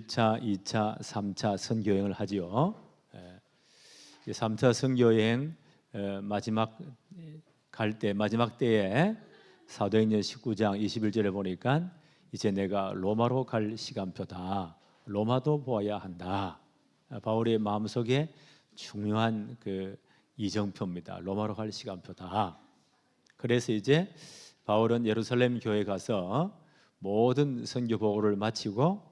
1차, 2차, 3차 선교여행을 하지요. 3차 선교여행 마지막 때에 사도행전 19장 21절에 보니까 이제 내가 로마로 갈 시간표다. 로마도 보아야 한다. 바울의 마음속에 중요한 그 이정표입니다. 로마로 갈 시간표다. 그래서 이제 바울은 예루살렘 교회에 가서 모든 선교 보고를 마치고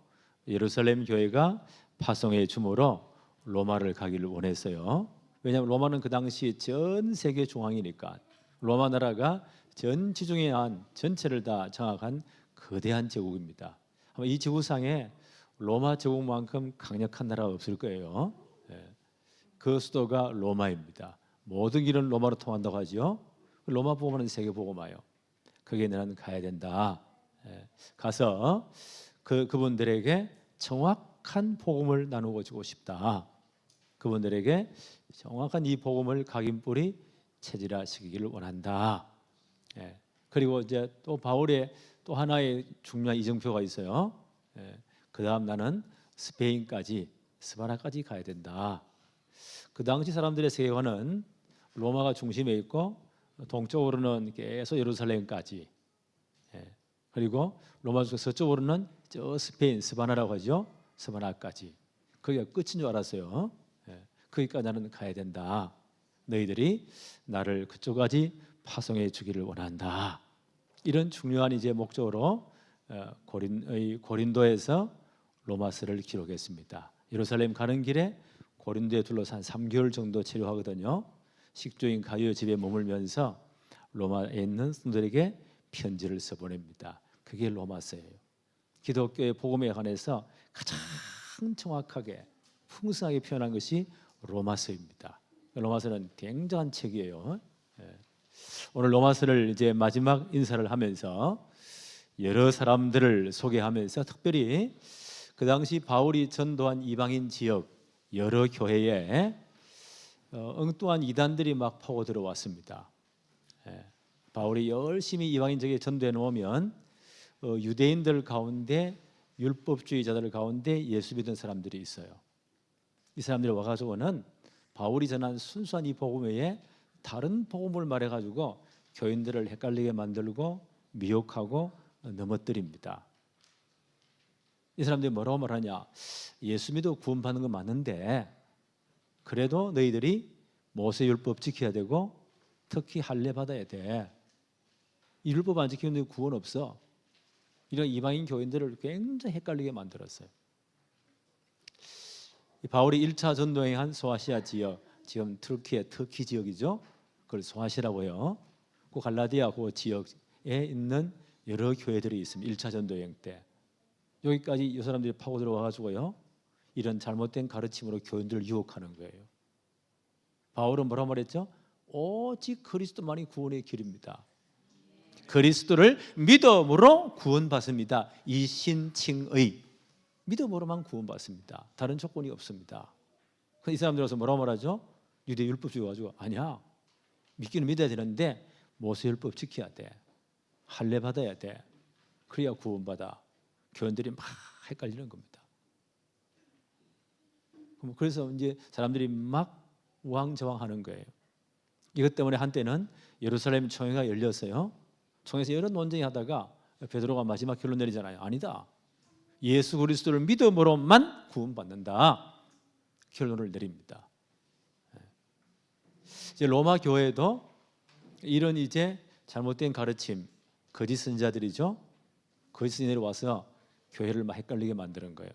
예루살렘 교회가 파송의 주모로 로마를 가기를 원했어요. 왜냐하면 로마는 그 당시 전 세계 중앙이니까 로마 나라가 전 지중해 안 전체를 다 장악한 거대한 제국입니다. 아마 이 지구상에 로마 제국만큼 강력한 나라가 없을 거예요. 그 수도가 로마입니다. 모든 길은 로마로 통한다고 하죠. 로마 복음은 세계 복음화요. 거기에 나는 가야 된다. 가서 그분들에게 정확한 복음을 나누고 주고 싶다. 그분들에게 정확한 이 복음을 각인뿌리 체질화시키기를 원한다. 그리고 이제 또 바울의 또 하나의 중요한 이정표가 있어요. 그 다음 나는 스페인까지 스바나까지 가야 된다. 그 당시 사람들의 세계관은 로마가 중심에 있고 동쪽으로는 계속 예루살렘까지, 그리고 로마 쪽 서쪽으로는 저 스페인 스바나라고 하죠. 스바나까지. 거기가 끝인 줄 알았어요. 거기까지 나는 가야 된다. 너희들이 나를 그쪽까지 파송해 주기를 원한다. 이런 중요한 이제 목적으로 고린도에서 로마서를 기록했습니다. 예루살렘 가는 길에 고린도에 둘러서 한 3개월 정도 체류하거든요. 식주인 가이오 집에 머물면서 로마에 있는 성도들에게 편지를 써보냅니다. 그게 로마서예요. 기독교의 복음에 관해서 가장 정확하게 풍성하게 표현한 것이 로마서입니다. 로마서는 굉장한 책이에요. 오늘 로마서를 이제 마지막 인사를 하면서 여러 사람들을 소개하면서 특별히 그 당시 바울이 전도한 이방인 지역 여러 교회에 엉뚱한 이단들이 막 파고 들어왔습니다. 바울이 열심히 이방인 지역에 전도해 놓으면 유대인들 가운데 율법주의자들 가운데 예수 믿는 사람들이 있어요. 이 사람들이 와가지고는 바울이 전한 순수한 이 복음 외에 다른 복음을 말해가지고 교인들을 헷갈리게 만들고 미혹하고 넘어뜨립니다. 이 사람들이 뭐라고 말하냐? 예수 믿어 구원받는 건 맞는데 그래도 너희들이 모세율법 지켜야 되고 특히 할례 받아야 돼. 이 율법 안 지키면 구원 없어. 이런 이방인 교인들을 굉장히 헷갈리게 만들었어요. 바울이 1차 전도행한 소아시아 지역, 지금 터키 지역이죠. 그걸 소아시라고 해요. 그 갈라디아 그 지역에 있는 여러 교회들이 있습니다. 1차 전도여행 때 여기까지 이 사람들이 파고 들어와가지고요, 이런 잘못된 가르침으로 교인들을 유혹하는 거예요. 바울은 뭐라고 말했죠? 오직 그리스도만이 구원의 길입니다. 그리스도를 믿음으로 구원받습니다. 이신칭의 믿음으로만 구원받습니다. 다른 조건이 없습니다. 이 사람들 와서 뭐라고 말하죠? 유대 율법주의 가지고 아니야. 믿기는 믿어야 되는데 모세율법 지켜야 돼. 할례 받아야 돼. 그래야 구원받아. 교인들이 막 헷갈리는 겁니다. 그래서 이제 사람들이 막 우왕좌왕하는 거예요. 이것 때문에 한때는 예루살렘 총회가 열렸어요. 총회에서 여러 논쟁이 하다가 베드로가 마지막 결론 내리잖아요. 아니다. 예수 그리스도를 믿음으로만 구원받는다. 결론을 내립니다. 이제 로마 교회도 이런 이제 잘못된 가르침, 거짓 선지자들이죠. 거짓 선지자들이 와서 교회를 막 헷갈리게 만드는 거예요.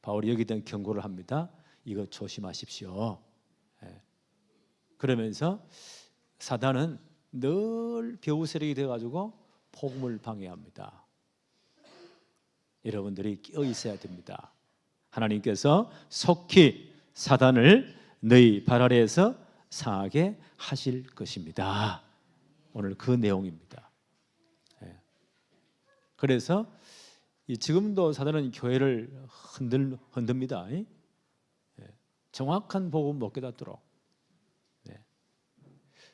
바울이 여기다 경고를 합니다. 이거 조심하십시오. 그러면서 사단은 늘 배후 세력이 되어가지고 복음을 방해합니다. 여러분들이 깨어 있어야 됩니다. 하나님께서 속히 사단을 너희 발 아래에서 상하게 하실 것입니다. 오늘 그 내용입니다. 그래서 지금도 사단은 교회를 흔듭니다. 정확한 복음 못 깨닫도록.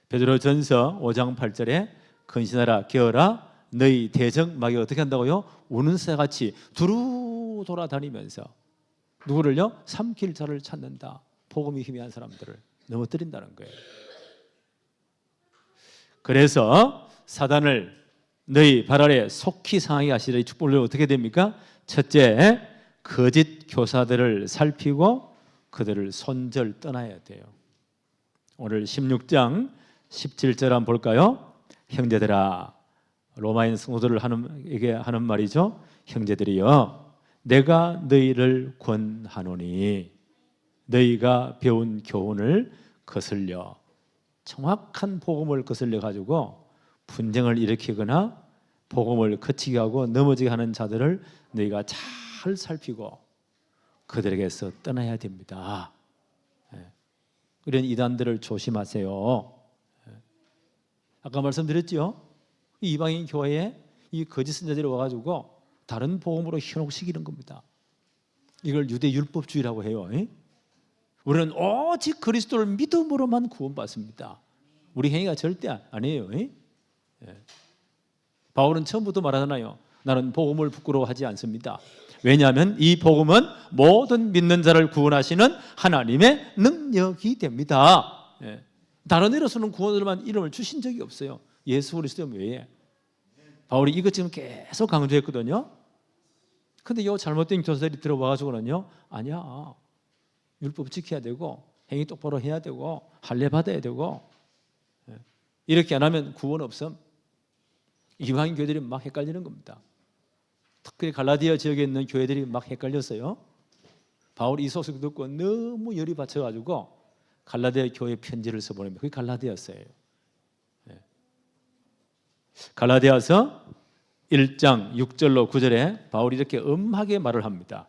베드로전서 5장 8절에 근신하라 깨어라 너희 대적 마귀가 어떻게 한다고요? 우는 새같이 두루 돌아다니면서 누구를요? 삼킬 자를 찾는다. 복음이 희미한 사람들을 넘어뜨린다는 거예요. 그래서 사단을 너희 발 아래 속히 상하게 하시라. 이 축복을 어떻게 됩니까? 첫째, 거짓 교사들을 살피고 그들을 손절 떠나야 돼요. 오늘 16장 17절 한번 볼까요? 형제들아, 로마인 성도들에게 하는 말이죠. 형제들이여, 내가 너희를 권하노니 너희가 배운 교훈을 거슬려, 정확한 복음을 거슬려 가지고 분쟁을 일으키거나 복음을 거치게 하고 넘어지게 하는 자들을 너희가 잘 살피고 그들에게서 떠나야 됩니다. 이런 이단들을 조심하세요. 아까 말씀드렸죠? 이 이방인 교회에 이 거짓 선자들이 와가지고 다른 복음으로 현혹시키는 겁니다. 이걸 유대 율법주의라고 해요. 우리는 오직 그리스도를 믿음으로만 구원받습니다. 우리 행위가 절대 아니에요. 바울은 처음부터 말하잖아요. 나는 복음을 부끄러워하지 않습니다. 왜냐하면 이 복음은 모든 믿는 자를 구원하시는 하나님의 능력이 됩니다. 다른 이로서는 구원으로만 이름을 주신 적이 없어요. 예수 그리스도 외에. 바울이 이것 지금 계속 강조했거든요. 근데 이 잘못된 교사들이 들어와가지고는요, 아니야, 율법 지켜야 되고 행위 똑바로 해야 되고 할례 받아야 되고 이렇게 안 하면 구원 없음. 이방인 교회들이 막 헷갈리는 겁니다. 특별히 갈라디아 지역에 있는 교회들이 막 헷갈렸어요. 바울이 이 소식 듣고 너무 열이 받쳐가지고 갈라디아 교회 편지를 써보냅니다. 그게 갈라디아서예요. 갈라디아서 1장 6절로 9절에 바울이 이렇게 엄하게 말을 합니다.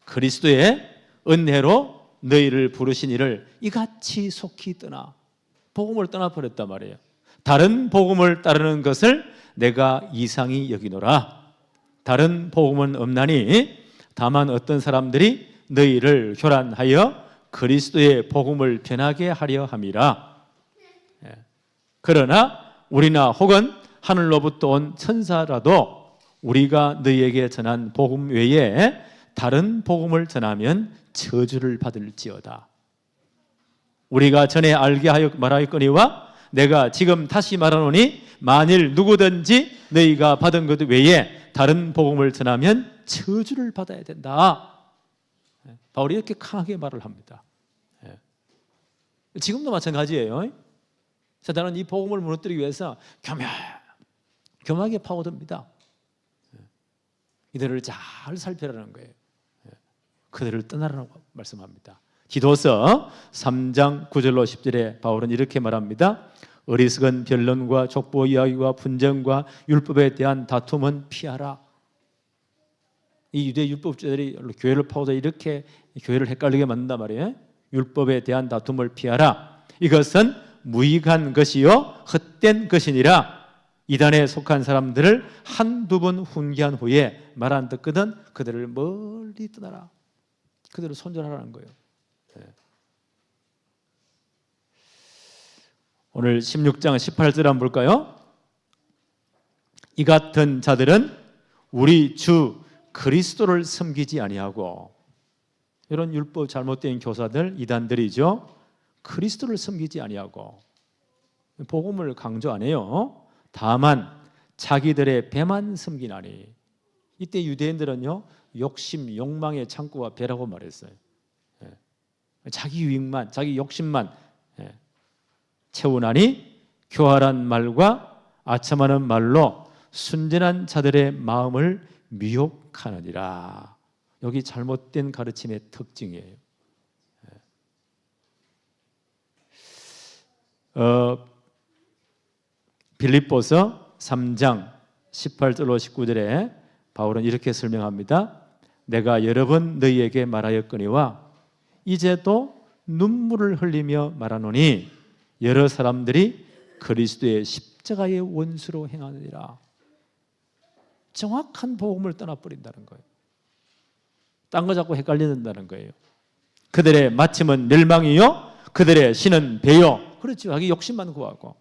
그리스도의 은혜로 너희를 부르신 이를 이같이 속히 떠나, 복음을 떠나버렸단 말이에요. 다른 복음을 따르는 것을 내가 이상히 여기노라. 다른 복음은 없나니 다만 어떤 사람들이 너희를 교란하여 그리스도의 복음을 변하게 하려 함이라. 그러나 우리나 혹은 하늘로부터 온 천사라도 우리가 너희에게 전한 복음 외에 다른 복음을 전하면 저주를 받을지어다. 우리가 전에 알게 하여 말하였거니와 내가 지금 다시 말하노니 만일 누구든지 너희가 받은 것 외에 다른 복음을 전하면 저주를 받아야 된다. 바울이 이렇게 강하게 말을 합니다. 지금도 마찬가지예요. 사단은 이 복음을 무너뜨리기 위해서 교묘하게 파고듭니다. 이들을 잘 살펴라는 거예요. 그들을 떠나라고 말씀합니다. 디도서 3장 9절로 10절에 바울은 이렇게 말합니다. 어리석은 변론과 족보 이야기와 분쟁과 율법에 대한 다툼은 피하라. 이 유대 율법주의들이 교회를 파고서 이렇게 교회를 헷갈리게 만든단 말이에요. 율법에 대한 다툼을 피하라. 이것은 무익한 것이요 헛된 것이니라. 이단에 속한 사람들을 한두 번 훈계한 후에 말 안 듣거든 그들을 멀리 떠나라. 그들을 손절하라는 거예요. 오늘 16장 18절 한번 볼까요? 이 같은 자들은 우리 주 그리스도를 섬기지 아니하고, 이런 율법 잘못된 교사들, 이단들이죠. 그리스도를 섬기지 아니하고, 복음을 강조 안 해요. 다만 자기들의 배만 섬기나니. 이때 유대인들은요, 욕심, 욕망의 창고와 배라고 말했어요. 자기 유익만, 자기 욕심만 채우나니 교활한 말과 아첨하는 말로 순전한 자들의 마음을 미혹하느니라. 여기 잘못된 가르침의 특징이에요. 빌립보서 3장 18절로 19절에 바울은 이렇게 설명합니다. 내가 여러 번 너희에게 말하였거니와 이제도 눈물을 흘리며 말하노니 여러 사람들이 그리스도의 십자가의 원수로 행하느니라. 정확한 복음을 떠나버린다는 거예요. 딴 거 자꾸 헷갈린다는 거예요. 그들의 마침은 멸망이요 그들의 신은 배요. 그렇죠. 자기 욕심만 구하고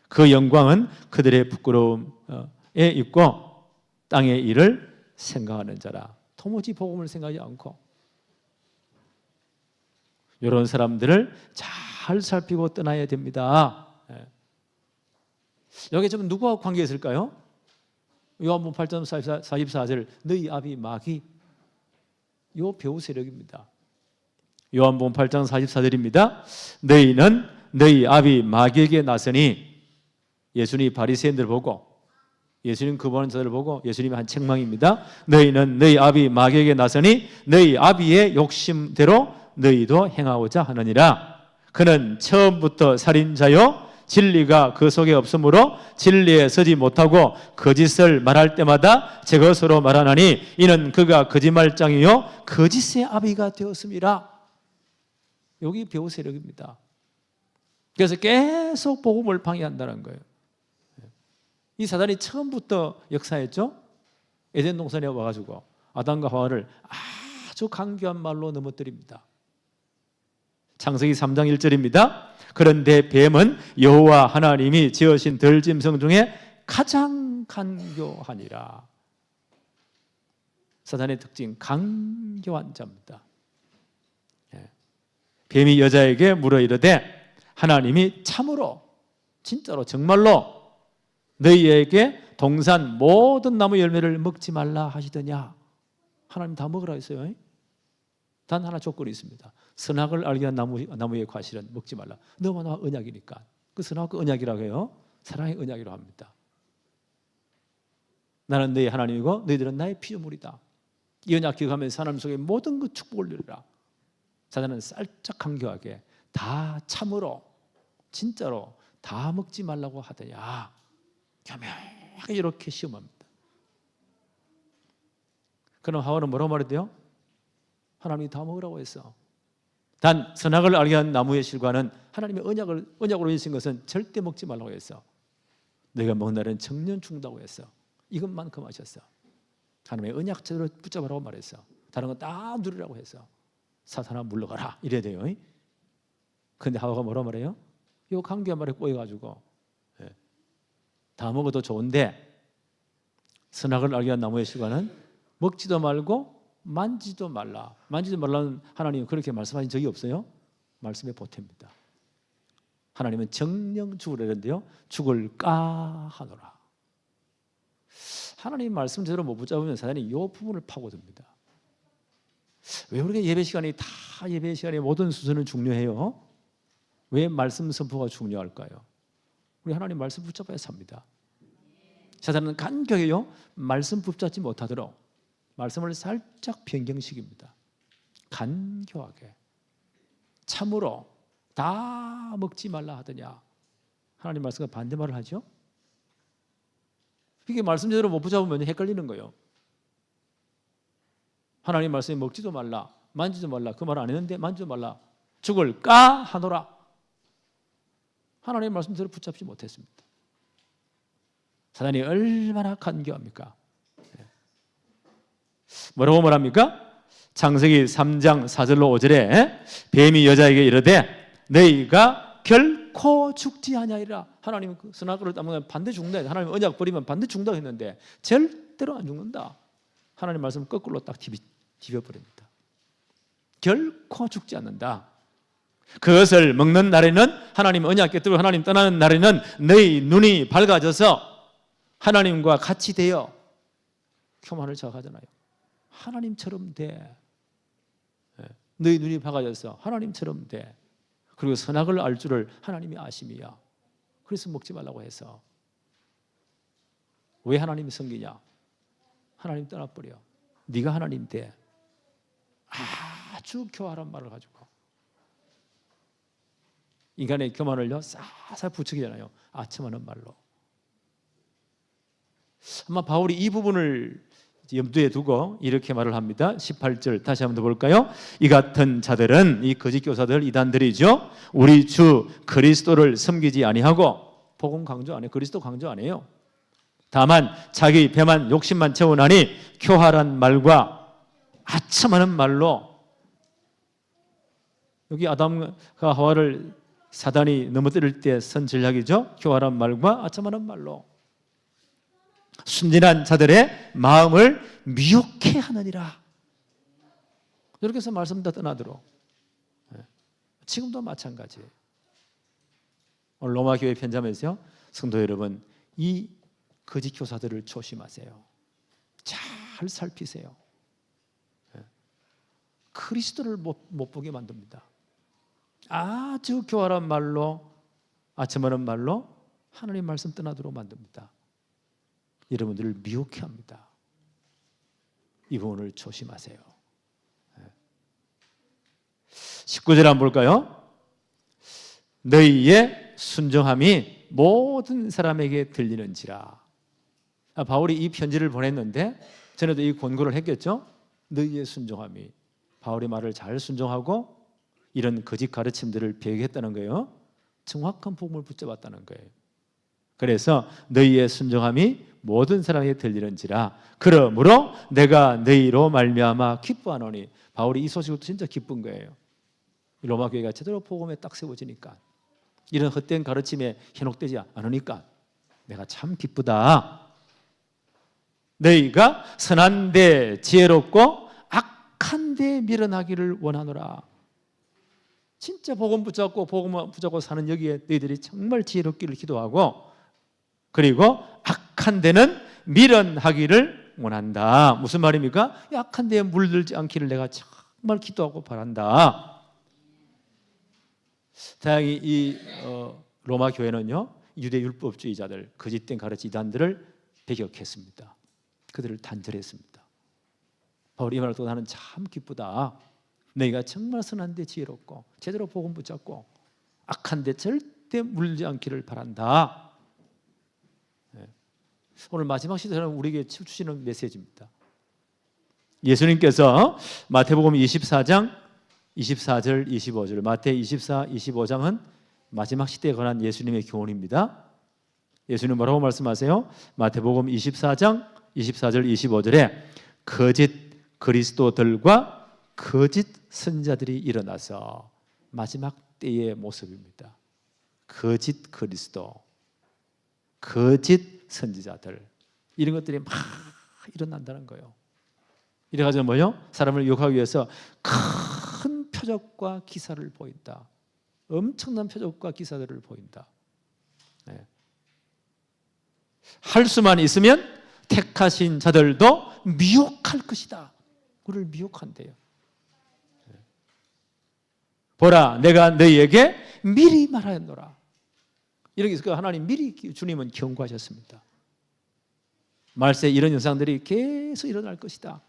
그 영광은 그들의 부끄러움에 있고 땅의 일을 생각하는 자라. 도무지 복음을 생각하지 않고 이런 사람들을 잘 살피고 떠나야 됩니다. 여기 좀 누구와 관계 있을까요? 요한복음 8장 44절 너희 아비 마귀, 요 배후 세력입니다. 요한복음 8장 44절입니다. 너희는 너희 아비 마귀에게 나서니, 예수님이 바리새인들 보고, 예수님 그 보는 자들 보고 예수님이 한 책망입니다. 너희는 너희 아비 마귀에게 나서니 너희 아비의 욕심대로 너희도 행하고자 하느니라. 그는 처음부터 살인자요 진리가 그 속에 없으므로 진리에 서지 못하고 거짓을 말할 때마다 제 것으로 말하나니 이는 그가 거짓말장이요 거짓의 아비가 되었음이라. 여기 배후 세력입니다. 그래서 계속 복음을 방해한다는 거예요. 이 사단이 처음부터 역사했죠. 에덴 동산에 와가지고 아담과 하와를 아주 간교한 말로 넘어뜨립니다. 창세기 3장 1절입니다. 그런데 뱀은 여호와 하나님이 지으신 들짐승 중에 가장 간교하니라. 사단의 특징, 간교한 자입니다. 뱀이 여자에게 물어 이르되 하나님이 참으로 진짜로 정말로 너희에게 동산 모든 나무 열매를 먹지 말라 하시더냐. 하나님 다 먹으라 했어요. 단 하나 조건이 있습니다. 선악을 알게 한 나무의 과실은 먹지 말라. 너무 나와 언약이니까. 그 선악과 언약이라고 해요. 사랑의 언약이라고 합니다. 나는 너희 하나님이고 너희들은 나의 피조물이다. 이 언약 기억하면서 하나님 속에 모든 그 축복을 누리라. 사단은 살짝 간교하게 다 참으로 진짜로 다 먹지 말라고 하더냐. 교묘하게 이렇게 시험합니다. 그럼 하와는 뭐라고 말했대요? 하나님이 다 먹으라고 했어. 단 선악을 알게 한 나무의 실과는 하나님의 언약으로 주신 것은 절대 먹지 말라고 했어. 너희가 먹는 날은 정년 죽는다고 했어. 이것만큼 하셨어. 하나님의 언약대로 붙잡으라고 말했어. 다른 건 다 누리라고 했어. 사탄아 물러가라 이래야 돼요. 그런데 하와가 뭐라고 말해요? 이 간교한 말에 꼬여가지고 다 먹어도 좋은데 선악을 알게 한 나무의 실과는 먹지도 말고 만지도 말라. 만지도 말라는 하나님은 그렇게 말씀하신 적이 없어요? 말씀의 보태입니다. 하나님은 정령 죽으려는데요 죽을 까하노라. 하나님 말씀 제대로 못 붙잡으면 사단이 이 부분을 파고듭니다. 왜 우리가 예배 시간이 다 예배 시간의 모든 수준은 중요해요? 왜 말씀 선포가 중요할까요? 우리 하나님 말씀 붙잡아야 삽니다. 사단은 간격해요 말씀 붙잡지 못하도록 말씀을 살짝 변경시킵니다. 간교하게 참으로 다 먹지 말라 하더냐. 하나님 말씀과 반대말을 하죠. 이게 말씀 제대로 못 붙잡으면 헷갈리는 거예요. 하나님 말씀이 먹지도 말라 만지도 말라 그 말 안 했는데 만지도 말라 죽을 까 하노라. 하나님 말씀 제대로 붙잡지 못했습니다. 사단이 얼마나 간교합니까? 뭐라고 말합니까? 창세기 3장 4절로 5절에 뱀이 여자에게 이르되 너희가 결코 죽지 아니하리라. 하나님 선악과를 따먹으면 반드시 죽는다. 하나님 언약 버리면 반드시 죽는다고 했는데 절대로 안 죽는다. 하나님 말씀을 거꾸로 딱 뒤벼버립니다. 결코 죽지 않는다. 그것을 먹는 날에는 하나님 언약 깨뜨리고 하나님 떠나는 날에는 너희 눈이 밝아져서 하나님과 같이 되어 교만을 자각하잖아요. 하나님처럼 돼. 너희 눈이 밝아져서 하나님처럼 돼. 그리고 선악을 알 줄을 하나님이 아심이야. 그래서 먹지 말라고 해서. 왜 하나님이 섬기냐? 하나님 떠나버려. 네가 하나님 돼. 아주 교활한 말을 가지고 인간의 교만을요 싹싹 부추기잖아요. 아첨하는 말로. 아마 바울이 이 부분을 염두에 두고 이렇게 말을 합니다. 18절 다시 한번 더 볼까요? 이 같은 자들은 이 거짓 교사들 이단들이죠. 우리 주 그리스도를 섬기지 아니하고 복음 강조 안 해요. 그리스도 강조 안 해요. 다만 자기 배만 욕심만 채우나니 교활한 말과 아첨하는 말로 여기 아담과 하와를 사단이 넘어뜨릴 때 선 전략이죠. 교활한 말과 아첨하는 말로 순진한 자들의 마음을 미혹해 하느니라. 이렇게 해서 말씀 다 떠나도록. 지금도 마찬가지예요. 오늘 로마 교회 편지하면서요, 성도 여러분, 이 거짓 교사들을 조심하세요. 잘 살피세요. 그리스도를 못 보게 만듭니다. 아주 교활한 말로, 아첨하는 말로 하나님 말씀 떠나도록 만듭니다. 여러분들을 미혹해 합니다. 이 부분을 조심하세요. 19절 한번 볼까요? 너희의 순종함이 모든 사람에게 들리는지라. 바울이 이 편지를 보냈는데 전에도 이 권고를 했겠죠. 너희의 순종함이, 바울의 말을 잘 순종하고 이런 거짓 가르침들을 배격했다는 거예요. 정확한 복음을 붙잡았다는 거예요. 그래서 너희의 순종함이 모든 사람에게 들리는지라. 그러므로 내가 너희로 말미암아 기뻐하노니. 바울이 이 소식을 진짜 기쁜 거예요. 로마 교회가 제대로 복음에 딱 세워지니까, 이런 헛된 가르침에 현혹되지 않으니까 내가 참 기쁘다. 너희가 선한 데 지혜롭고 악한 데 미련하기를 원하노라. 진짜 복음 붙잡고 복음 붙잡고 사는 여기에 너희들이 정말 지혜롭기를 기도하고, 그리고 악한 데는 미련하기를 원한다. 무슨 말입니까? 악한 데에 물들지 않기를 내가 정말 기도하고 바란다. 다행히 이 로마 교회는요, 유대 율법주의자들, 거짓된 가르치 이단들을 배격했습니다. 그들을 단절했습니다. 바울이 이 말을 듣고 나는 참 기쁘다. 너희가 정말 선한데 지혜롭고 제대로 복음 붙잡고 악한데 절대 물지 않기를 바란다. 오늘 마지막 시대는 우리에게 주시는 메시지입니다. 예수님께서 마태복음 24장 24절 25절, 마태 24, 25장은 마지막 시대에 관한 예수님의 교훈입니다. 예수님 뭐라고 말씀하세요? 마태복음 24장 24절 25절에 거짓 그리스도들과 거짓 선지자들이 일어나서, 마지막 때의 모습입니다. 거짓 그리스도, 거짓 선지자들, 이런 것들이 막 일어난다는 거예요. 이래가지고 뭐요? 사람을 유혹하기 위해서 큰 표적과 기사를 보인다. 엄청난 표적과 기사들을 보인다. 네. 할 수만 있으면 택하신 자들도 미혹할 것이다. 그를 미혹한대요. 보라, 내가 너희에게 미리 말하였노라. 이렇게 해서 하나님 미리, 주님은 경고하셨습니다. 말세 이런 현상들이 계속 일어날 것이다.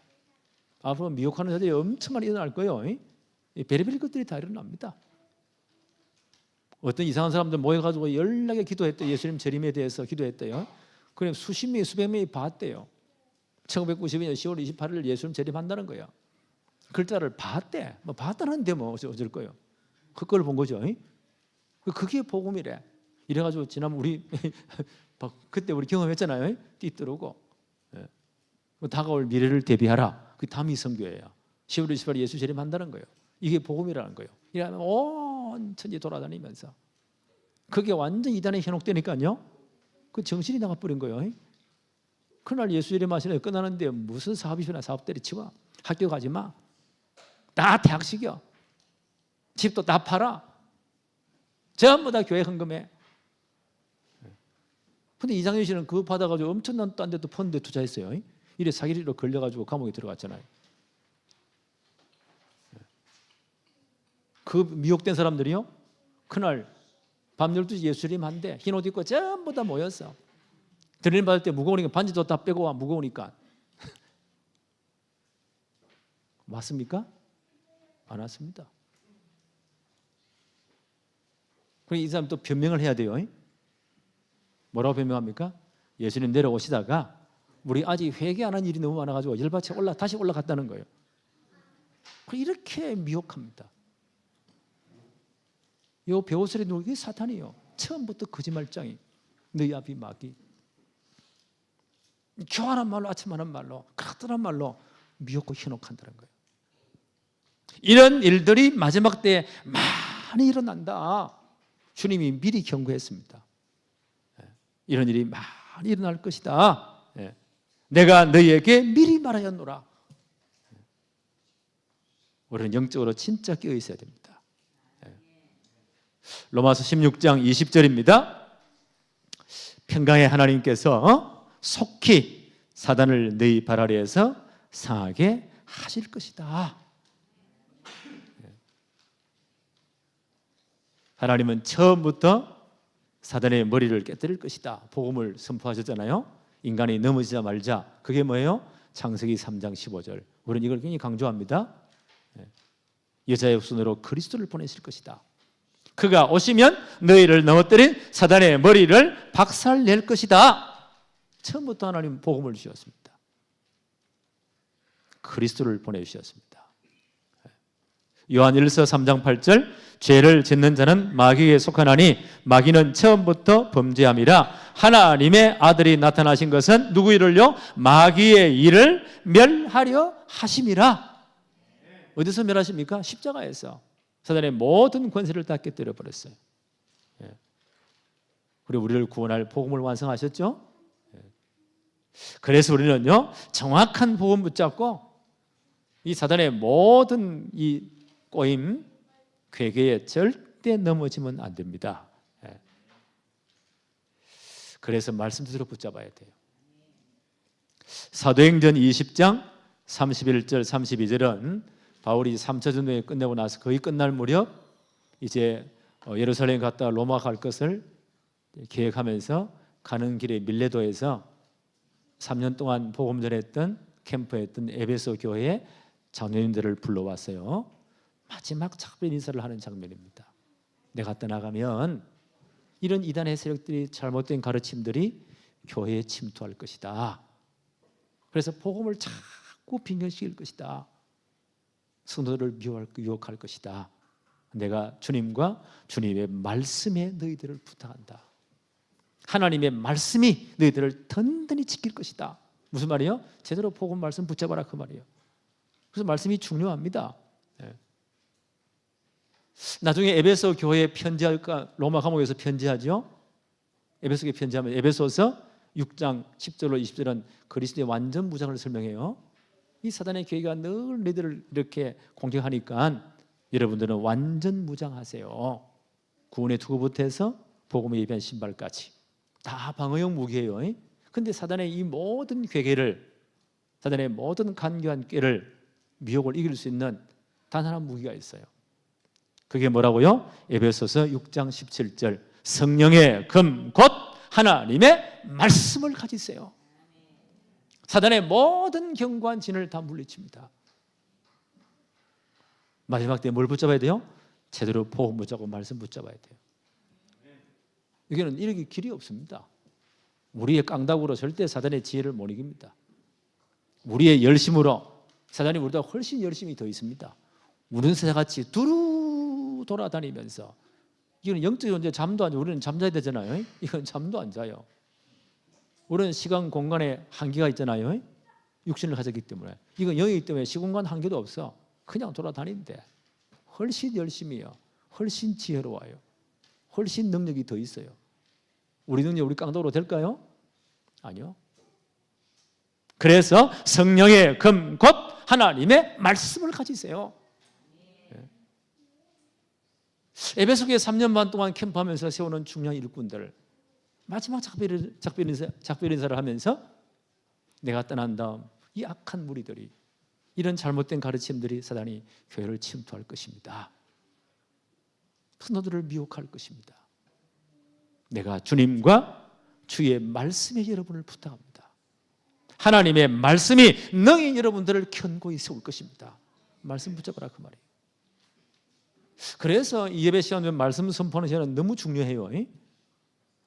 앞으로 미혹하는 자들이 엄청 많이 일어날 거예요. 베리베리 것들이 다 일어납니다. 어떤 이상한 사람들 모여가지고 연락에 기도했대요. 예수님 재림에 대해서 기도했대요. 그럼 수십 명이 수백 명이 봤대요. 1992년 10월 28일 예수님 재림한다는 거예요. 글자를 봤대. 뭐 봤다는데 뭐 어쩔 거예요. 그걸 본 거죠. 그게 복음이래. 이래가지고 지난 우리 그때 우리 경험했잖아요. 띠뜨르고 다가올 미래를 대비하라. 그 담이 선교예요. 10월 28일 예수 재림한다는 거예요. 이게 복음이라는 거예요. 이러면 온 천지 돌아다니면서 그게 완전 이단에 현혹되니까요. 그 정신이 나가버린 거예요. 그날 예수 재림하시네 끝나는데 무슨 사업이나 사업 때려치워. 학교 가지 마. 다 대학 시켜. 집도 다 팔아. 전부 다 교회 헌금해. 근데 이장현 씨는 그거 받아가지고 엄청난 딴 데도 펀드에 투자했어요. 이래 사기로 걸려가지고 감옥에 들어갔잖아요. 그 미혹된 사람들이요, 그날 밤 12시 예수 재림한대. 흰 옷 입고 전부 다 모였어. 들림 받을 때 무거우니까 반지도 다 빼고 와. 무거우니까. 왔습니까? 안 왔습니다. 그럼 이 사람 또 변명을 해야 돼요. 뭐라고 변명합니까? 예수님 내려오시다가 우리 아직 회개 안 한 일이 너무 많아가지고 열받쳐 다시 올라갔다는 거예요. 이렇게 미혹합니다. 이 배우설이 누구게 사탄이요. 처음부터 거짓말장이, 너희 아비 마귀. 교활한 말로, 아첨하는 말로, 그렇더란 말로 미혹고 현혹한다는 거예요. 이런 일들이 마지막 때에 많이 일어난다. 주님이 미리 경고했습니다. 이런 일이 많이 일어날 것이다. 내가 너희에게 미리 말하였노라. 우리는 영적으로 진짜 깨어 있어야 됩니다. 로마서 16장 20절입니다. 평강의 하나님께서 속히 사단을 너희 발 아래에서 상하게 하실 것이다. 하나님은 처음부터 사단의 머리를 깨뜨릴 것이다. 복음을 선포하셨잖아요. 인간이 넘어지자마자 그게 뭐예요? 창세기 3장 15절. 우리는 이걸 굉장히 강조합니다. 여자의 후손으로 그리스도를 보내실 것이다. 그가 오시면 너희를 넘어뜨린 사단의 머리를 박살낼 것이다. 처음부터 하나님 복음을 주셨습니다. 그리스도를 보내주셨습니다. 요한일서 3장 8절 죄를 짓는 자는 마귀에 속하나니 마귀는 처음부터 범죄함이라. 하나님의 아들이 나타나신 것은 누구 일을요? 마귀의 일을 멸하려 하심이라. 어디서 멸하십니까? 십자가에서 사단의 모든 권세를 다 깨뜨려 버렸어요. 그리고 우리를 구원할 복음을 완성하셨죠. 그래서 우리는요 정확한 복음 붙잡고 이 사단의 모든 이 꼬임, 괴계에 절대 넘어지면 안 됩니다. 그래서 말씀대로 붙잡아야 돼요. 사도행전 20장 31절 32절은 바울이 3차 전도회 끝내고 나서 거의 끝날 무렵 이제 예루살렘 갔다 로마 갈 것을 계획하면서 가는 길에 밀레도에서 3년 동안 복음 전했던 캠프에 했던 에베소 교회의 장로님들을 불러왔어요. 마지막 작별 인사를 하는 장면입니다. 내가 떠나가면 이런 이단의 세력들이 잘못된 가르침들이 교회에 침투할 것이다. 그래서 복음을 자꾸 빙결시킬 것이다. 성도들을 유혹할 것이다. 내가 주님과 주님의 말씀에 너희들을 부탁한다. 하나님의 말씀이 너희들을 든든히 지킬 것이다. 무슨 말이에요? 제대로 복음 말씀 붙잡아라 그 말이에요. 그래서 말씀이 중요합니다. 나중에 에베소 교회에 편지할까? 로마 감옥에서 편지하죠. 에베소에 편지하면 에베소서 6장 10절로 20절은 그리스도의 완전 무장을 설명해요. 이 사단의 교회가 늘 너희들을 이렇게 공격하니까 여러분들은 완전 무장하세요. 구원의 투구부터 해서 복음에 예비한 신발까지 다 방어용 무기예요. 그런데 사단의 이 모든 괴계를, 사단의 모든 간교한 꾀를, 미혹을 이길 수 있는 단 하나 무기가 있어요. 그게 뭐라고요? 에베소서 6장 17절 성령의 금 곧 하나님의 말씀을 가지세요. 사단의 모든 견고한 진을 다 물리칩니다. 마지막 때 뭘 붙잡아야 돼요? 제대로 복음 붙잡고 말씀 붙잡아야 돼요. 여기는 이렇게 길이 없습니다. 우리의 깡다구로 절대 사단의 지혜를 못 이깁니다. 우리의 열심으로 사단이 우리보다 훨씬 열심히 더 있습니다. 우는 새같이 두루 돌아다니면서 이건 영적 존재 잠도 안 자요. 우리는 잠자야 되잖아요. 이건 잠도 안 자요. 우리는 시간 공간에 한계가 있잖아요. 육신을 가졌기 때문에. 이건 영이기 때문에 시공간 한계도 없어. 그냥 돌아다니는데 훨씬 열심히요. 훨씬 지혜로워요. 훨씬 능력이 더 있어요. 우리 능력 우리 깡다구로 될까요? 아니요. 그래서 성령의 금 곧 하나님의 말씀을 가지세요. 에베소교회 3년 반 동안 캠프하면서 세우는 중요한 일꾼들 마지막 작별 인사를 하면서 내가 떠난 다음 이 악한 무리들이 이런 잘못된 가르침들이 사단이 교회를 침투할 것입니다. 성도들을 미혹할 것입니다. 내가 주님과 주의 말씀에 여러분을 부탁합니다. 하나님의 말씀이 능히 여러분들을 견고히 세울 것입니다. 말씀 붙잡아라 그 말이에요. 그래서 이 예배 시간에 말씀 선포하는 시간은 너무 중요해요.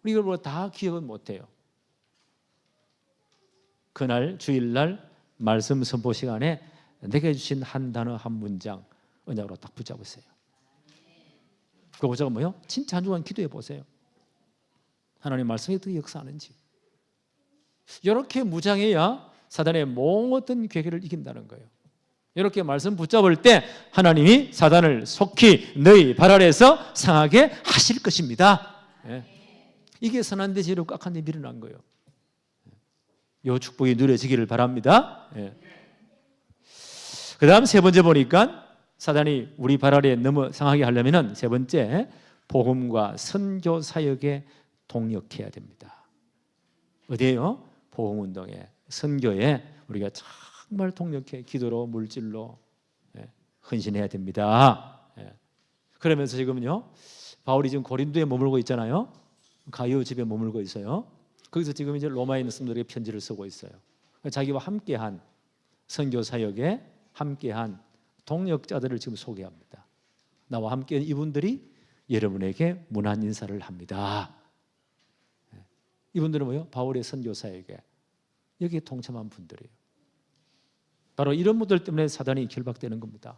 이걸 다 기억은 못해요. 그날 주일날 말씀 선포 시간에 내게 주신 한 단어 한 문장 언약으로 딱 붙잡으세요. 그거 붙잡고 뭐요? 진짜 한 주간 기도해 보세요. 하나님 말씀이 어떻게 역사하는지. 이렇게 무장해야 사단의 모든 괴계를 이긴다는 거예요. 이렇게 말씀 붙잡을 때 하나님이 사단을 속히 너희 발 아래에서 상하게 하실 것입니다. 이게 선한 데 지혜롭고 악한 데 미련한 거예요. 이 축복이 누려지기를 바랍니다. 그 다음 세 번째 보니까 사단이 우리 발 아래에 너무 상하게 하려면은 세 번째, 복음과 선교 사역에 동력해야 됩니다. 어디에요? 복음 운동에, 선교에 우리가 정말 동력해 기도로 물질로 헌신해야 됩니다. 그러면서 지금요, 바울이 지금 고린도에 머물고 있잖아요. 가이오 집에 머물고 있어요. 거기서 지금 이제 로마에 있는 성도들에게 편지를 쓰고 있어요. 자기와 함께한 선교 사역에 함께한 동역자들을 지금 소개합니다. 나와 함께 이분들이 여러분에게 문안 인사를 합니다. 이분들은 뭐예요? 바울의 선교 사역에 여기에 동참한 분들이에요. 바로 이런 분들 때문에 사단이 결박되는 겁니다.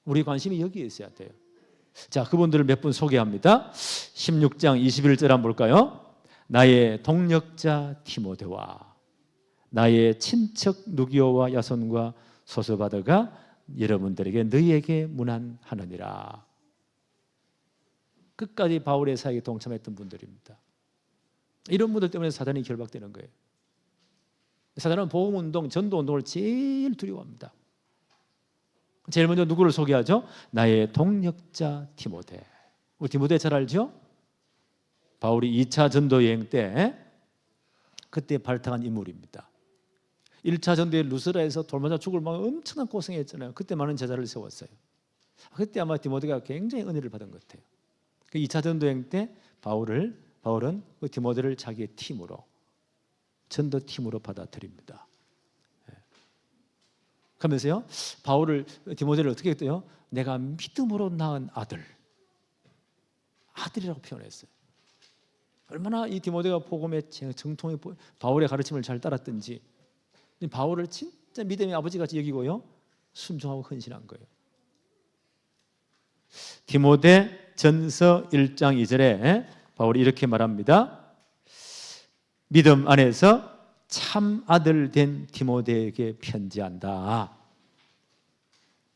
우리 관심이 여기에 있어야 돼요. 자, 그분들을 몇 분 소개합니다. 16장 21절 한번 볼까요? 나의 동역자 디모데와 나의 친척 누기오와 야손과 소서바더가 여러분들에게 너희에게 문안하느니라. 끝까지 바울의 사역에 동참했던 분들입니다. 이런 분들 때문에 사단이 결박되는 거예요. 사단은 복음운동, 전도운동을 제일 두려워합니다. 제일 먼저 누구를 소개하죠? 나의 동역자 디모데. 우리 디모데 잘 알죠? 바울이 2차 전도 여행 때 그때 발탁한 인물입니다. 1차 전도에 루스라에서 돌 맞아 죽을 만큼 엄청난 고생했잖아요. 그때 많은 제자를 세웠어요. 그때 아마 디모데가 굉장히 은혜를 받은 것 같아요. 그 2차 전도 여행 때 바울은 그 디모데를 자기의 팀으로, 전도 팀으로 받아들입니다. 그러면서요, 디모데를 어떻게 했대요? 내가 믿음으로 낳은 아들이라고 표현했어요. 얼마나 이 디모데가 복음의 정통의 바울의 가르침을 잘 따랐든지 바울을 진짜 믿음의 아버지같이 여기고요, 순종하고 헌신한 거예요. 디모데 전서 1장 2절에 바울이 이렇게 말합니다. 믿음 안에서 참 아들 된 디모데에게 편지한다.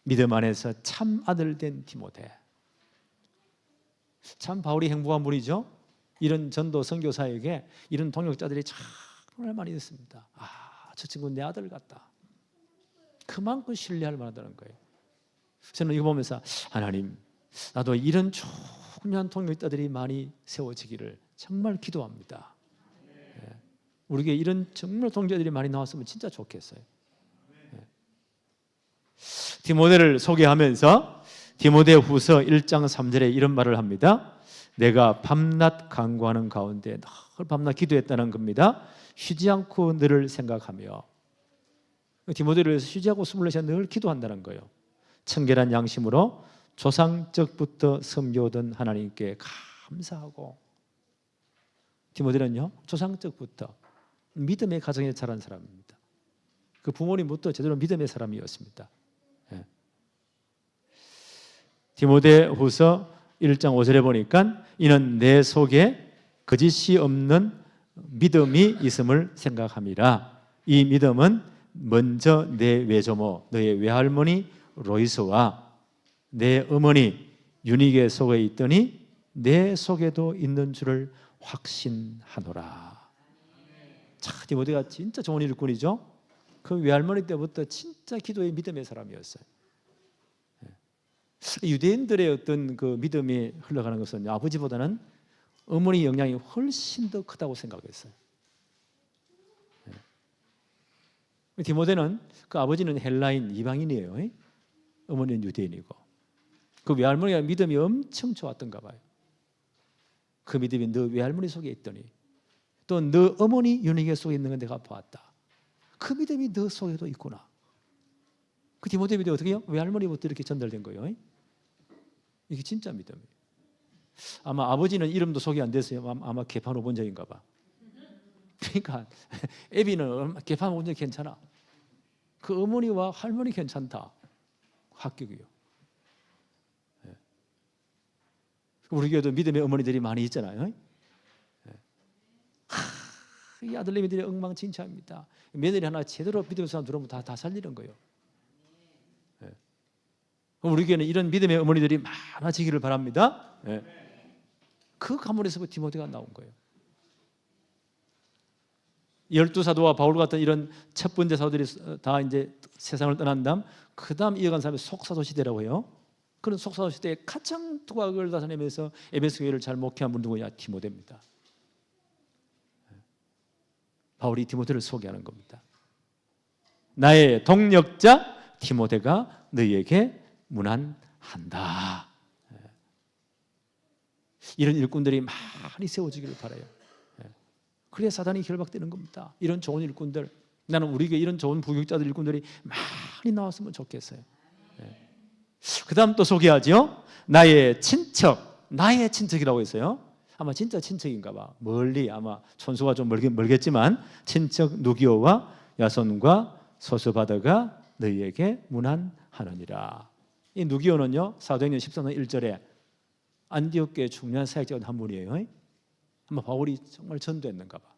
믿음 안에서 참 아들 된 디모데. 참 바울이 행복한 분이죠. 이런 전도 선교 사역에 이런 동역자들이 정말 많이 있습니다. 저 친구는 내 아들 같다. 그만큼 신뢰할 만하다는 거예요. 저는 이거 보면서 하나님, 나도 이런 중요한 동역자들이 많이 세워지기를 정말 기도합니다. 우리에게 이런 정말 동역자들이 많이 나왔으면 진짜 좋겠어요. 디모데를 소개하면서 디모데 후서 1장 3절에 이런 말을 합니다. 내가 밤낮 간구하는 가운데 늘 밤낮 기도했다는 겁니다. 쉬지 않고 너를 생각하며. 디모데를 위해서 쉬지 않고 24시간 늘 기도한다는 거예요. 청결한 양심으로 조상적부터 섬겨오던 하나님께 감사하고. 디모데는요, 조상적부터 믿음의 가정에 자란 사람입니다. 그 부모님부터 제대로 믿음의 사람이었습니다. 디모데 후서 1장 5절에 보니까 이는 내 속에 거짓이 없는 믿음이 있음을 생각함이라. 이 믿음은 먼저 내 외조모 너의 외할머니 로이스와 내 어머니 유니게 속에 있더니 내 속에도 있는 줄을 확신하노라. 자, 디모데가 진짜 좋은 일꾼이죠. 그 외할머니 때부터 진짜 기도의 믿음의 사람이었어요. 유대인들의 어떤 그 믿음이 흘러가는 것은 아버지보다는 어머니 영향이 훨씬 더 크다고 생각했어요. 디모데는 그 아버지는 헬라인 이방인이에요. 어머니는 유대인이고 그 외할머니가 믿음이 엄청 좋았던가 봐요. 그 믿음이 너 외할머니 속에 있더니 또 너 어머니 유니게 속에 있는 건 내가 보았다. 그 믿음이 너 속에도 있구나. 그 디모데 믿음이 어떻게 해요? 외할머니부터 이렇게 전달된 거예요. 이게 진짜 믿음이에요. 아마 아버지는 이름도 소개 안 됐어요. 아마 개판 5번째인가 봐. 그러니까 애비는 개판 5번째 괜찮아. 그 어머니와 할머니 괜찮다. 합격이요. 우리 교회도 믿음의 어머니들이 많이 있잖아요. 이 아들내미들이 엉망진창입니다. 며느리 하나 제대로 믿음의 사람 들어오면 다 살리는 거예요. 우리 교회는 이런 믿음의 어머니들이 많아지기를 바랍니다. 그 가문에서 디모데가 나온 거예요. 열두 사도와 바울 같은 이런 첫 번째 사도들이 다 이제 세상을 떠난 다음 그다음 이어간 사람이 속사도 시대라고 해요. 그런 속사도 시대에 가장 두각을 나타내면서 에베소 교회를 잘 목회한 분 누구냐? 디모데입니다. 바울이 디모데를 소개하는 겁니다. 나의 동력자 디모데가 너희에게 문안한다. 이런 일꾼들이 많이 세워지기를 바라요. 그래야 사단이 결박되는 겁니다. 이런 좋은 일꾼들, 나는 우리 교회 이런 좋은 부교육자들 일꾼들이 많이 나왔으면 좋겠어요. 그 다음 또 소개하죠. 나의 친척, 나의 친척이라고 했어요. 아마 진짜 친척인가 봐. 멀리 아마 촌수가 좀 멀겠지만 친척 누기오와 야손과 소스바더가 너희에게 문안하느니라. 이 누기오는요 사도행전 14장 1절에 안디옥 교회 중요한 사역자 한 분이에요. 아마 바울이 정말 전도했는가 봐.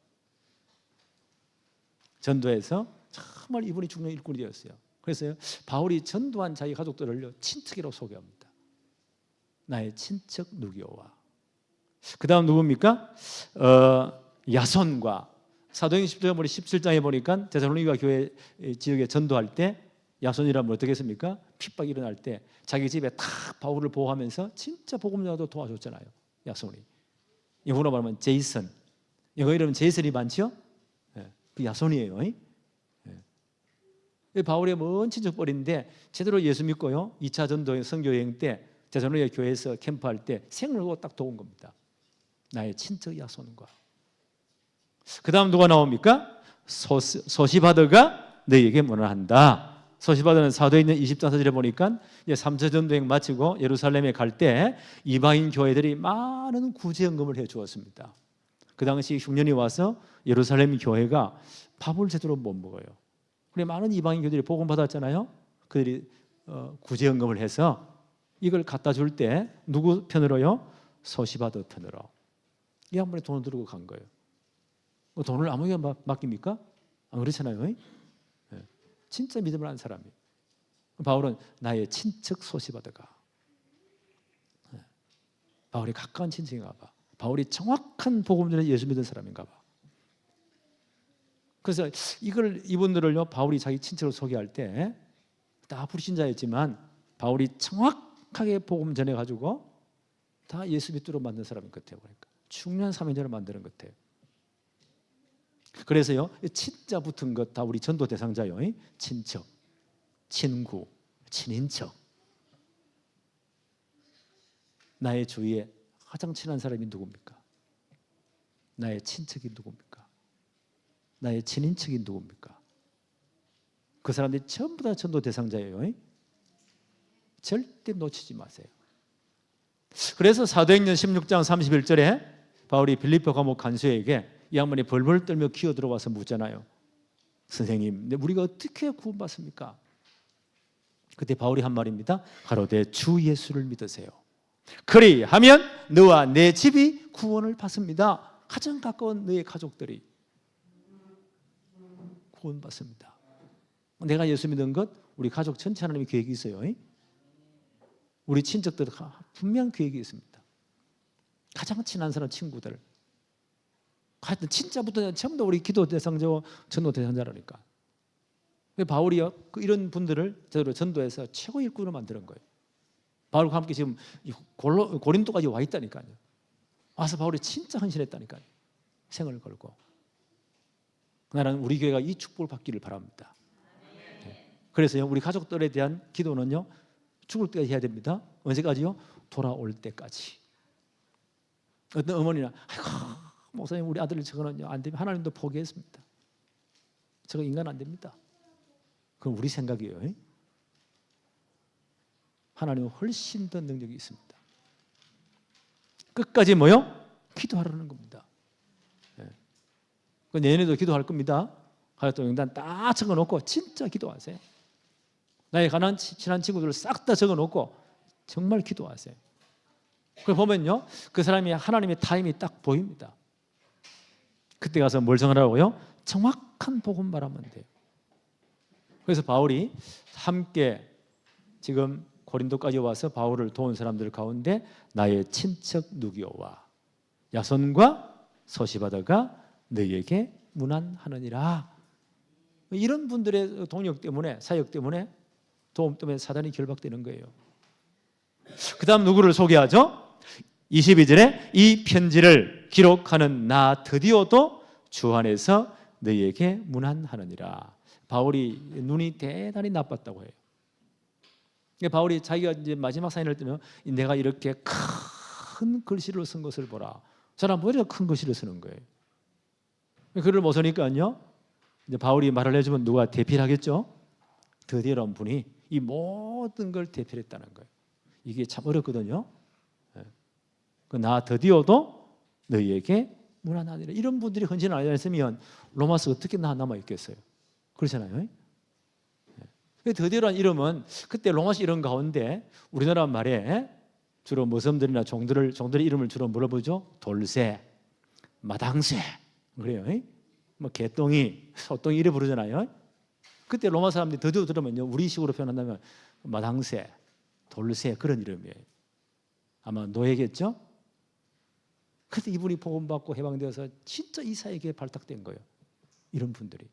전도해서 정말 이분이 중요한 일꾼이 되었어요. 그래서 바울이 전도한 자기 가족들을 친척이라고 소개합니다. 나의 친척 누기오와. 그 다음 누굽니까? 야손과. 사도행전 17장에 보니까 데살로니가 교회 지역에 전도할 때 야손이라면 어떻게 했습니까? 핍박이 일어날 때 자기 집에 탁 바울을 보호하면서 진짜 복음자도 도와줬잖아요. 야손이. 영어로 말하면 제이슨. 영어 이름은 제이슨이 많죠? 그 야손이에요. 바울의 먼 친척뻘인데 제대로 예수 믿고요 2차 전도 선교 여행 때 데살로니가 교회에서 캠프할 때 생을 걸고 딱 도운 겁니다. 나의 친척 야손과. 그 다음 누가 나옵니까? 소시바더가 너희에게 문안한다. 소시바더는 사도행전 20장 4절에 보니까 3차 전도행 마치고 예루살렘에 갈 때 이방인 교회들이 많은 구제연금을 해 주었습니다. 그 당시 흉년이 와서 예루살렘 교회가 밥을 제대로 못 먹어요. 그래 많은 이방인 교회들이 복음 받았잖아요. 그들이 구제연금을 해서 이걸 갖다 줄 때 누구 편으로요? 소시바더 편으로. 이 양반이 돈을 들고 간 거예요. 돈을 아무에게 맡깁니까? 안 그렇잖아요. 진짜 믿음을 한 사람이. 바울은 나의 친척 소시바더가. 바울이 가까운 친척인가 봐. 바울이 정확한 복음 전에 예수 믿은 사람인가 봐. 그래서 이분들을요 바울이 자기 친척을 소개할 때 다 불신자였지만 바울이 정확하게 복음 전해 가지고 다 예수 믿도록 만든 사람인 것 같아요. 그러니까 중요한 사명자를 만드는 것 같아요. 그래서요 친자 붙은 것 다 우리 전도 대상자요. 친척, 친구, 친인척. 나의 주위에 가장 친한 사람이 누굽니까? 나의 친척이 누굽니까? 나의 친인척이 누굽니까? 그 사람들이 전부 다 전도 대상자예요. 절대 놓치지 마세요. 그래서 사도행전 16장 31절에 바울이 빌립보 감옥 간수에게 이 양반이 벌벌 떨며 기어 들어와서 묻잖아요. 선생님, 우리가 어떻게 구원받습니까? 그때 바울이 한 말입니다. 가로되 주 예수를 믿으세요. 그리하면 너와 내 집이 구원을 받습니다. 가장 가까운 너의 가족들이 구원받습니다. 내가 예수 믿은 것 우리 가족 전체 하나님의 계획이 있어요. 우리 친척들 분명 계획이 있습니다. 가장 친한 사람 친구들 하여튼 진짜부터 전부 다 우리 기도 대상자와 전도 대상자라니까. 바울이요 이런 분들을 제대로 전도해서 최고 일꾼을 만드는 거예요. 바울과 함께 지금 고린도까지 와 있다니까요. 와서 바울이 진짜 헌신했다니까요. 생을 걸고. 나는 우리 교회가 이 축복을 받기를 바랍니다. 그래서요 우리 가족들에 대한 기도는요 죽을 때까지 해야 됩니다. 언제까지요? 돌아올 때까지. 어떤 어머니나 아이고 목사님 우리 아들 저거는요 안 되면 하나님도 포기했습니다. 저거 인간 안 됩니다. 그건 우리 생각이에요. 하나님은 훨씬 더 능력이 있습니다. 끝까지 뭐요? 기도하라는 겁니다. 내년에도 기도할 겁니다. 가족도 명단 딱 적어놓고 진짜 기도하세요. 나의 가난 친한 친구들을 싹 다 적어놓고 정말 기도하세요. 그걸 보면요 그 사람이 하나님의 타임이 딱 보입니다. 그때 가서 뭘 정하라고요? 정확한 복음 말하면 돼요. 그래서 바울이 함께 지금 고린도까지 와서 바울을 도운 사람들 가운데 나의 친척 누기오와 야손과 소시바더가 너희에게 무난하느니라. 이런 분들의 동력 때문에, 사역 때문에, 도움 때문에 사단이 결박되는 거예요. 그 다음 누구를 소개하죠? 22절에 이 편지를 기록하는 나 드디어도 주 안에서 너희에게 무난하느니라. 바울이 눈이 대단히 나빴다고 해요. 바울이 자기가 이제 마지막 사인을 뜨면 내가 이렇게 큰 글씨로 쓴 것을 보라. 저는 뭐죠? 큰 글씨로 쓰는 거예요. 글을 못 쓰니까요. 이제 바울이 말을 해주면 누가 대필하겠죠? 드디어라는 분이 이 모든 걸 대필했다는 거예요. 이게 참 어렵거든요. 나 드디어도 너희에게 무난하니라. 이런 분들이 헌신을 안 했으면 로마서 어떻게 남아 있겠어요? 그렇잖아요. 드디어라는 이름은 그때 로마서 이름 가운데 우리나라 말에 주로 머슴들이나 종들의 이름을 주로 물어보죠. 돌쇠, 마당쇠 그래요. 뭐 개똥이, 소똥이 이래 부르잖아요. 그때 로마 사람들이 드디어 들으면요, 우리식으로 표현한다면 마당쇠, 돌쇠 그런 이름이에요. 아마 노예겠죠. 그때 이분이 복음받고 해방되어서 진짜 이 사역에 발탁된 거예요. 이런 분들이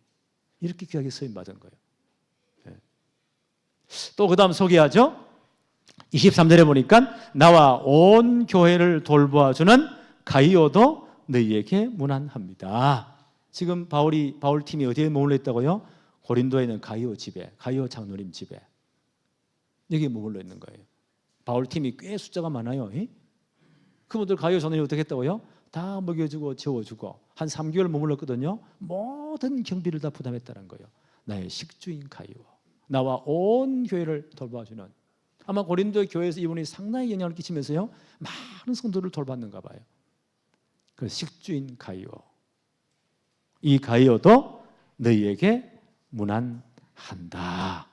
이렇게 귀하게 쓰임 받은 거예요. 또 그 다음 소개하죠. 23절에 보니까 나와 온 교회를 돌보아주는 가이오도 너희에게 무난합니다. 지금 바울 팀이 어디에 머물러 있다고요? 고린도에 있는 가이오 집에, 가이오 장로님 집에 여기 머물러 있는 거예요. 바울 팀이 꽤 숫자가 많아요. 그분들 가이오 장로님이 어떻게 했다고요? 다 먹여주고 재워주고 한 3개월 머물렀거든요. 모든 경비를 다 부담했다는 거예요. 나의 식주인 가이오, 나와 온 교회를 돌봐주는. 아마 고린도 교회에서 이분이 상당히 영향을 끼치면서요, 많은 성도를 돌봤는가 봐요. 그 식주인 가이오, 이 가이오도 너희에게 무난한다.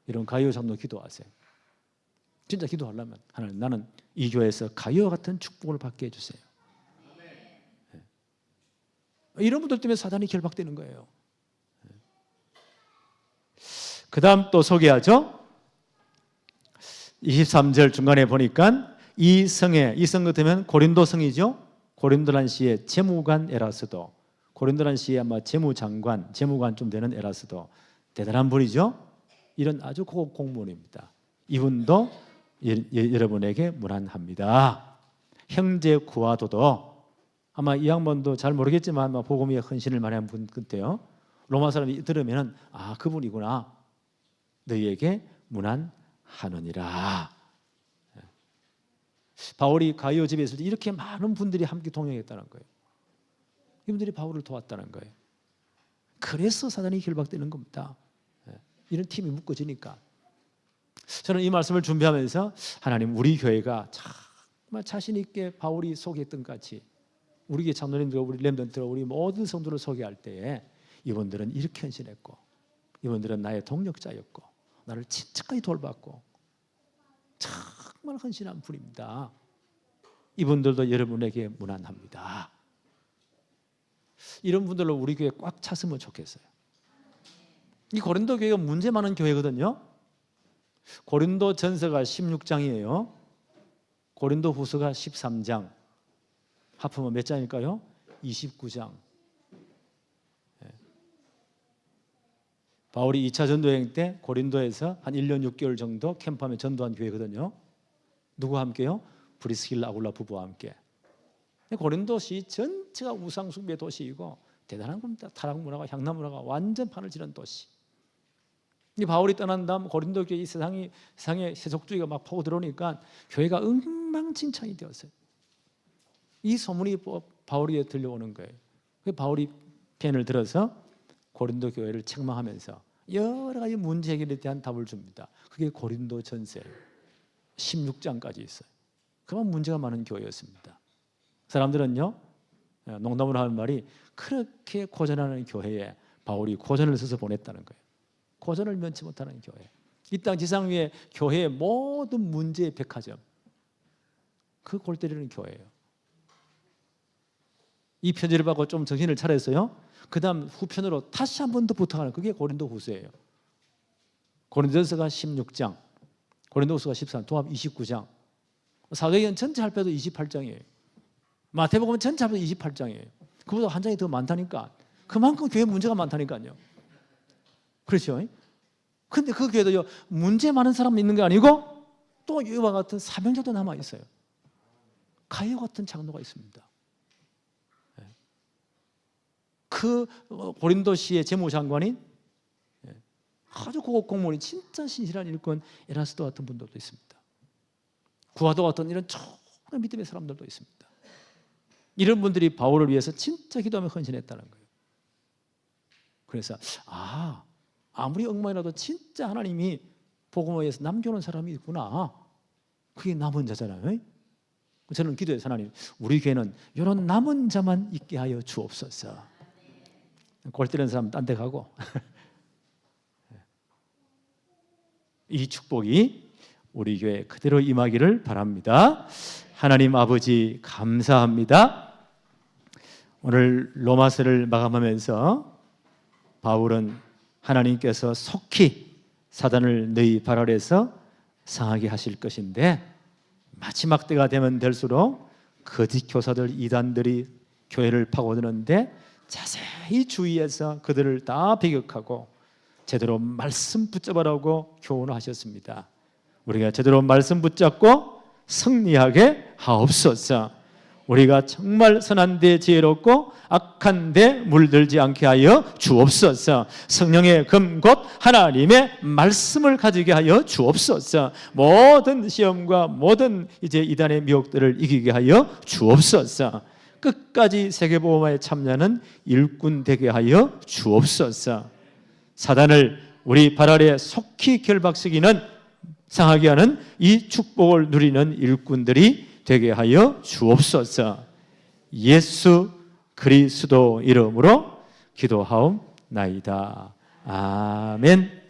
이런 가이오 장로 기도하세요. 진짜 기도하려면 하나님, 나는 이 교회에서 가이오 같은 축복을 받게 해주세요. 이런 분들 때문에 사단이 결박되는 거예요. 그 다음 또 소개하죠. 23절 중간에 보니까 이 성 같으면 고린도 성이죠. 고린도란 시의 재무관 에라스도, 고린도란 시의 아마 재무관 좀 되는 에라스도, 대단한 분이죠. 이런 아주 고급 공무원입니다. 이분도 여러분에게 무난합니다. 형제 구하도도, 아마 이 양반도 잘 모르겠지만 아마 복음에 헌신을 많이 한 분 같아요. 로마 사람이 들으면 아, 그분이구나. 너희에게 무난하느니라. 바울이 가이오 집에 있을 때 이렇게 많은 분들이 함께 동행했다는 거예요. 이분들이 바울을 도왔다는 거예요. 그래서 사단이 결박되는 겁니다. 이런 팀이 묶어지니까. 저는 이 말씀을 준비하면서 하나님, 우리 교회가 정말 자신 있게 바울이 소개했던 같이 우리 교회 장로님들, 우리 렘넌트, 우리 모든 성도를 소개할 때에 이분들은 이렇게 헌신했고, 이분들은 나의 동력자였고, 나를 친척까지 돌봤고, 정말 헌신한 분입니다. 이분들도 여러분에게 무난합니다. 이런 분들로 우리 교회 꽉 찼으면 좋겠어요. 이 고린도 교회가 문제 많은 교회거든요. 고린도 전서가 16장이에요. 고린도 후서가 13장. 합하면 몇 장일까요? 29장. 바울이 2차 전도여행 때 고린도에서 한 1년 6개월 정도 캠프하며 전도한 교회거든요. 누구와 함께요? 브리스길라 아굴라 부부와 함께. 고린도시 전체가 우상숭배 도시이고 대단한 겁니다. 타락문화가, 향락문화가 완전 판을 치는 도시. 이 바울이 떠난 다음 고린도 교회, 이 세상에 세속주의가 막 파고 들어오니까 교회가 엉망진창이 되었어요. 이 소문이 바울에게 들려오는 거예요. 바울이 펜을 들어서 고린도 교회를 책망하면서 여러 가지 문제 해결에 대한 답을 줍니다. 그게 고린도 전서예요. 16장까지 있어요. 그만 문제가 많은 교회였습니다. 사람들은요, 농담으로 하는 말이, 그렇게 고전하는 교회에 바울이 고전을 써서 보냈다는 거예요. 고전을 면치 못하는 교회. 이 땅 지상 위에 교회의 모든 문제의 백화점, 그 골 때리는 교회예요. 이 편지를 받고 좀 정신을 차렸어요. 그 다음 후편으로 다시 한 번 더 부탁하는, 그게 고린도 후서예요. 고린도전서가 16장, 고린도 후서가 13, 도합 29장. 사도행전 전체 할패도 28장이에요. 마태복음 전체 할패도 28장이에요. 그보다 한 장이 더 많다니까. 그만큼 교회 문제가 많다니까요. 그렇죠? 근데 그 교회도요, 문제 많은 사람 있는 게 아니고 또 이와 같은 사명자도 남아 있어요. 가요 같은 장로가 있습니다. 그 고린도시의 재무장관인 아주 고급 공무원이 진짜 신실한 일꾼 에라스도 같은 분들도 있습니다. 구하도 같은 이런 정말 믿음의 사람들도 있습니다. 이런 분들이 바울을 위해서 진짜 기도하며 헌신했다는 거예요. 그래서 아무리 엉망이라도 진짜 하나님이 복음을 위해서 남겨놓은 사람이 있구나. 그게 남은 자잖아요. 저는 기도해서 하나님, 우리 교회는 이런 남은 자만 있게 하여 주옵소서. 골 때리는 사람 딴 데 가고 이 축복이 우리 교회에 그대로 임하기를 바랍니다. 하나님 아버지 감사합니다. 오늘 로마서를 마감하면서 바울은 하나님께서 속히 사단을 너희 발 아래서 상하게 하실 것인데 마지막 때가 되면 될수록 거짓 교사들 이단들이 교회를 파고드는데 자세히 주의해서 그들을 다 배격하고 제대로 말씀 붙잡으라고 교훈하셨습니다. 우리가 제대로 말씀 붙잡고 승리하게 하옵소서. 우리가 정말 선한 데 지혜롭고 악한 데 물들지 않게 하여 주옵소서. 성령의 금 곧 하나님의 말씀을 가지게 하여 주옵소서. 모든 시험과 모든 이단의 미혹들을 이기게 하여 주옵소서. 끝까지 세계복음화에 참여하는 일꾼 되게 하여 주옵소서. 사단을 우리 발 아래 속히 결박시키는 상하게 하는 이 축복을 누리는 일꾼들이 되게 하여 주옵소서. 예수 그리스도 이름으로 기도하옵나이다. 아멘.